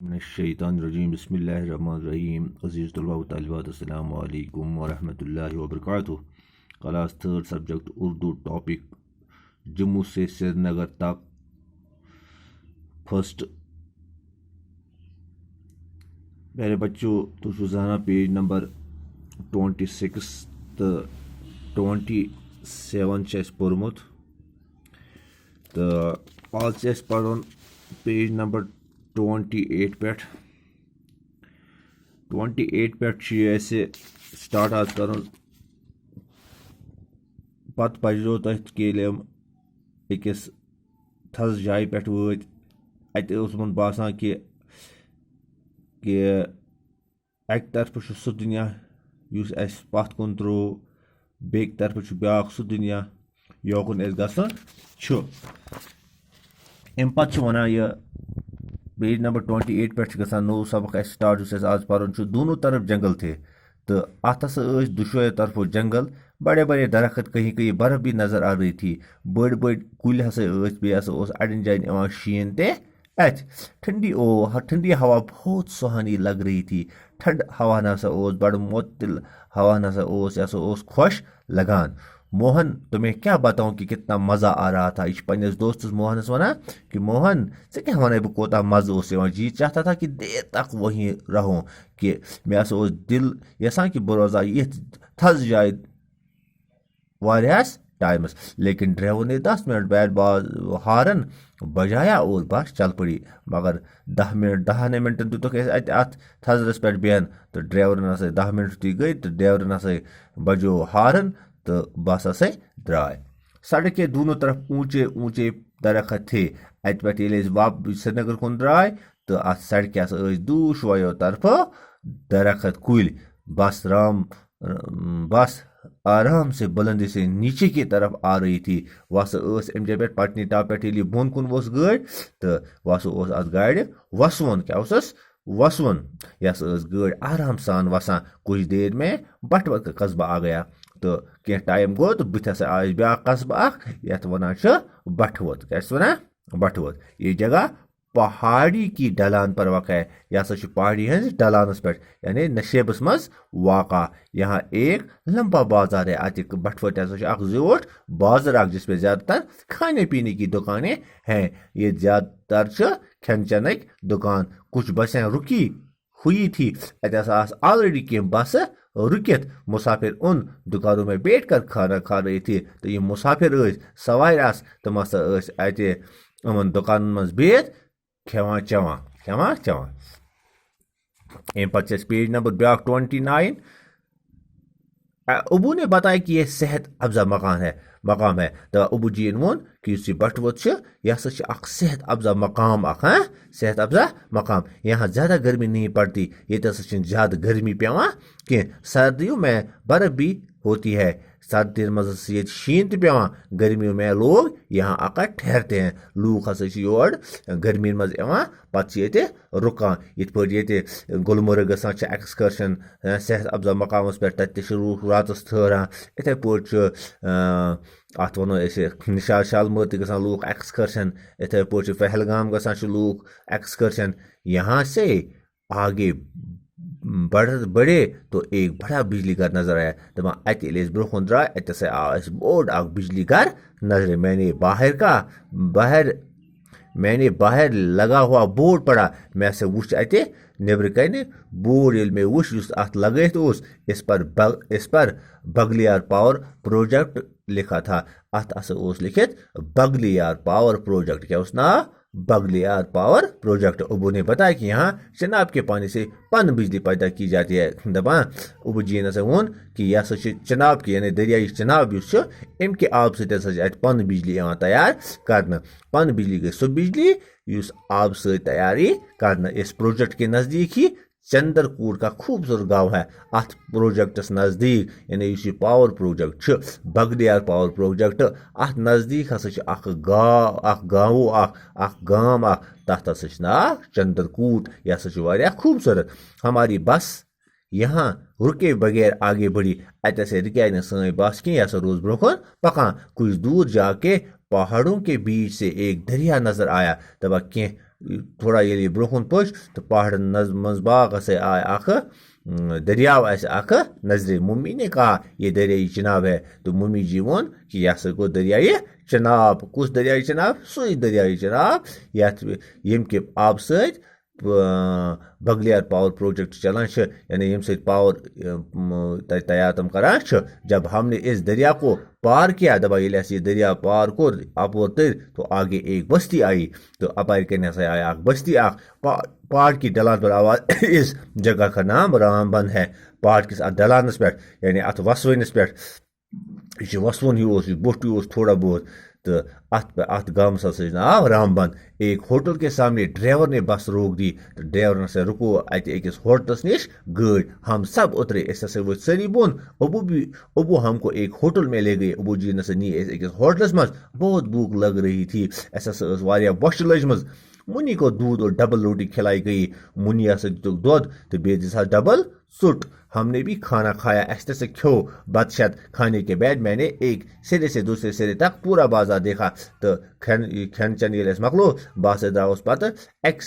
मिनश्शैतानिर्रजीम बिस्मिल्लाहिर्रहमानिर्रहीम अज़ीज़ तलबा व तालिबात अस्सलामु अलैकुम व रहमतुल्लाहि व बरकातुहू। Class third subject Urdu topic Jammu से श्रीनगर तक फर्स्ट। मेरे बच्चों तुझ जाना पेज नंबर 26 तो 27 पोर्मुत तो आज पढ़न पेज नंबर 28 पे 28 पे स्टार्ट आज कर पत पजो तथ अकिस थज जाय पे वत अतन बासान कि अक तरफ सह दुनिया उस पत कुन त्रो बेक तरफ ब्या सह दुनिया योकुन गसन अम पे वन यह पेज नंबर 28 पे गसान नो सबक स्टार्ट आज पर्न दोनों तरफ जंगल थे तो अत दुशो तरफों जंगल बड़े बड़े दरख्त कहीं कहीं बर्फ भी नजर आ रही थी बड़ बड़ कुल अड़न जान शीन ते ठंडी हवा बहुत सुहानी लग रही थी। ठंड हवा नसा बड़ मुतल हवा नसा खुश लगान। मोहन तुम्हें क्या बताऊं कि कितना मजा आ रहा था। इस पन्नस दोस्त मोहनस वना कि मोहन से क्या वन बह कोता मजा जी चाहता था कि देर तक वहीं रहूं कि मे दिल यसान कि बह रोजा ये थज जाए वारियास टाइमस लेकिन ड्राइवर ने 10 मिनट बाद हारन बजाया और बस चल पड़ी मगर 10 मिनटन दुतुक अत थजरस पे बेहन तो ड्राइवर न 10 मिनट गई तो ड्राइवर न बजो हारन तो बस द्राय। सड़क के दोनों तरफ ऊंचे ऊंचे दरख्त थे अत पे वाप श्रीनगर कुन द्राय तो अत सड़क दूश वायो तरफ दरख्त कुल बस आराम से बुलंदी से नीचे की तरफ आ रही थी। वस अम जगह पे पटनी टाप पे बोन कुन वस गाड़ तो वस अत गाड़ वसवन क्या वसवन यस गाड़ आराम सान वसान। कुछ देर में बटवत का कस्बा आ गया तो कह टाइम गो तो बुथ आज ब्या कस्बा यथ वन बटवत क्या वन बटवत। ये जगह पहाड़ी की ढलान पर वाक़ है। यह पहाड़ी हज ढलानस पे यानी नशेबस मज वाक़ा। यहाँ एक लंबा बाजार है अतिक बटवट जोट बाजार जिसमें ज़्यादातर खाने पीने की दुकानें हैं। ये ज़्यादातर खान चन दुकान। कुछ बसें रुकी हुई थी ऑलरेडी कह बस रुकित मुसाफिर उन दुकानों में बैठकर खाना खा रहे थे। तो ये मुसाफिर सवार तम अमन दुकान मज बेत खेवा चवा अम पे पेज नंबर ब्या 29। अबू ने बताया कि यह सेहत अफजा मकाम है तो अबू जी वोन कि बटवत यह सेहत अफजा मकाम सेहत अफजा मकाम। यहाँ ज़्यादा गर्मी नहीं पड़ती ये ज़्यादा गर्मी पेवान कह सर्दियों में बर्फ भी होती है। सर्दी मज शीन पेवान गर्मियों में लोग यहाँ आकर ठहरते हैं। लूक योर गर्मी मज पे रुकान इत पे गुलमर्ग गसान एक्सकर्शन सेहत अफजा मकामस पे तूक रात ठहरान। इथे पे अत वनो निशात शालमर गसान लूक एक्सकर्शन। इथे पे पहलगाम गसान लूक एक्सकर्शन। यहाँ से आगे बढ़े तो एक बड़ा बिजली घर नजर आया। दपा अत ब्रोह द्राय अत बोर्ड बिजली घर नजर। मैंने बाहर लगा हुआ बोर्ड पढ़ा। मैं वुच अत नबर कन बोर्ड ये मे वुच अत लगित इस पर बगलियार पावर प्रोजेक्ट लिखा था। अत लिखित बगलियार पावर प्रोजेक्ट क्या नाम बगलियार पावर प्रोजेक्ट। अबू ने बताया कि यहाँ चनाब के पानी से पन बिजली पैदा की जाती है। दपान अबू जी ने वोन कि यह चनाब की यानी दरियाई चनाब अम के आब से पन बिजली तैयार कर। पन बिजली गई सो बिजली आब से तैयारी कर। इस प्रोजेक्ट के नज़दीक ही चंदरकूट का खूबसूरत गांव है। अत प्रोजेक्टस नज़दीक यानी power project Baglihar power project अत नज़दीक गांव तथ नाव चंदरकूट। यह खूबसूरत। हमारी बस यहाँ रुके बगैर आगे बढ़ी अत रुकाय न सी बस कह रोज ब्रोह पकान। कुछ दूर जाके पहाड़ों के बीच से एक दरिया नजर आया। दपा कह थोड़ा ये ब्रोह पच तो पहाड़न मज बाग आय अख दरियाव अख नजरे। मम्मी ने कहा ये दरियाई चिनाब है, तो मम्मी जी वोन कि यह सो गो दरियाई चिनाब। कुछ दरियाई चिनाब? सुई दरियाई चिनाब यम के आब सत बगलियार पावर प्रोजेक्ट चलान, यानी यम सत पावर तैयार तम करान। जब हमने इस दरिया को पार किया, दबा ये दरिया पार को अपोर तर, तो आगे एक बस्ती आई, तो अपार कन आया बस्ती पहाड़ की ढलान पर आवाज। इस जगह का नाम रामबन है। पहाड़ किस ढलानस पे, यानी अत वसवनस पे, यह वसवन ही बोट थोड़ा बहुत, तो अत गामस नाम रामबन। एक होटल के सामने ड्राइवर ने बस रोक दी, तो ड्राइवर ने रुको अकिस होटलस निश गाड़ी। हम सब उतरे, वो सारी बोन। अबू हमको एक होटल में ले गए। अबू जी ने नी अकिस होटलस मज। बहुत भूख लग रही थी, बश लजमज। मुनि को दूध और डबल रोटी खिलाई गई। मुनि दुख दूध तो बे दिस डबल सुट। हमने भी खाना खाया। ऐसे से क्यों बदशत। खाने के बाद मैंने एक सिरे से दूसरे सिरे तक पूरा बाजार देखा, तो खन चन ये मकलो बस द्रास पत एक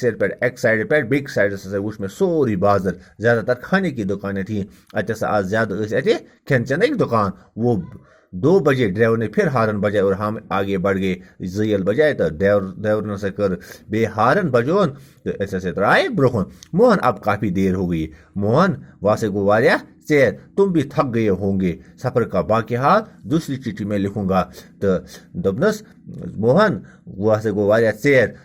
साइड पे बिग साइड वो में सोरी बाजार। ज्यादातर खाने की दुकानें थी। अत आज ज्यादा खन चन दुकान। वो 2 बजे ड्राइवर ने फिर हारन बजाए और हम आगे बढ़ गए। जयल बजाए तो ड्राइवर ने कर बे हारन बजोन, तो ऐसे आए ब्रोहन। मोहन अब काफी देर हो गई। मोहन वासे गो वारिया चेर, तुम भी थक गए होंगे। सफर का बाकी हाल दूसरी चिट्ठी में लिखूंगा। तो दबनस मोहन वासे गो वारिया चेर,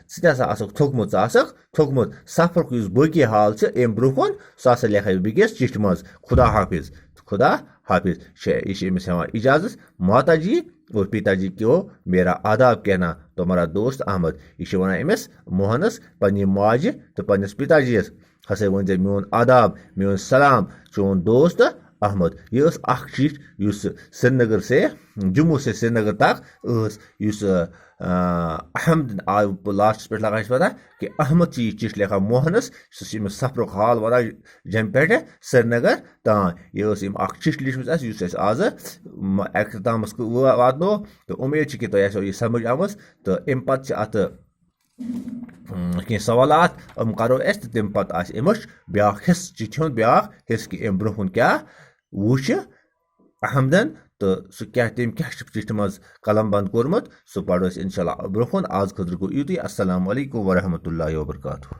थोकमुत सफर को बाकी हाल एम ब्रोहन सह लेख बिस चिट्ठी मज। खुदा हाफिज। खुदा हाफिज। इस इजाजत। माता जी और पिताजी को मेरा आदाब कहना। तुम्हारा दोस्त अहमद। यह वन अमिस मोहनस पन्ने माज तो पन्नस पिताजी हसा वन मोन आदाब, मोन सलाम, चोन दोस्त अहमद। यह चिट्ठी श्रीनगर से जम्मू से श्रीनगर तक अहमद आव लास्ट पे लगा पता कि अहमद ची चिट्ठी लेखा मोहनस सफर हाल वन जम पे श्रीनगर तान। यह चिट्ठी लिखम आज अख्तामस वातो। तो उम्मीद कि तुम यह समझ आम। तो अम पे अत कह सवालात हम करो तो तम पे अमच ब्या हिस्स चिट्ठी ब्या हिस्स कि अम ब्रोह क्या वुच अहमदन, तो सह क्या तम क्या चिट्ठी मज कलम बंद कोर्मुत, सह पढ़ो इंशाल्लाह ब्रोह। आज खतर गो युत। अस्सलामु अलैकुम वरहमतुल्लाहि वबरकातुहू।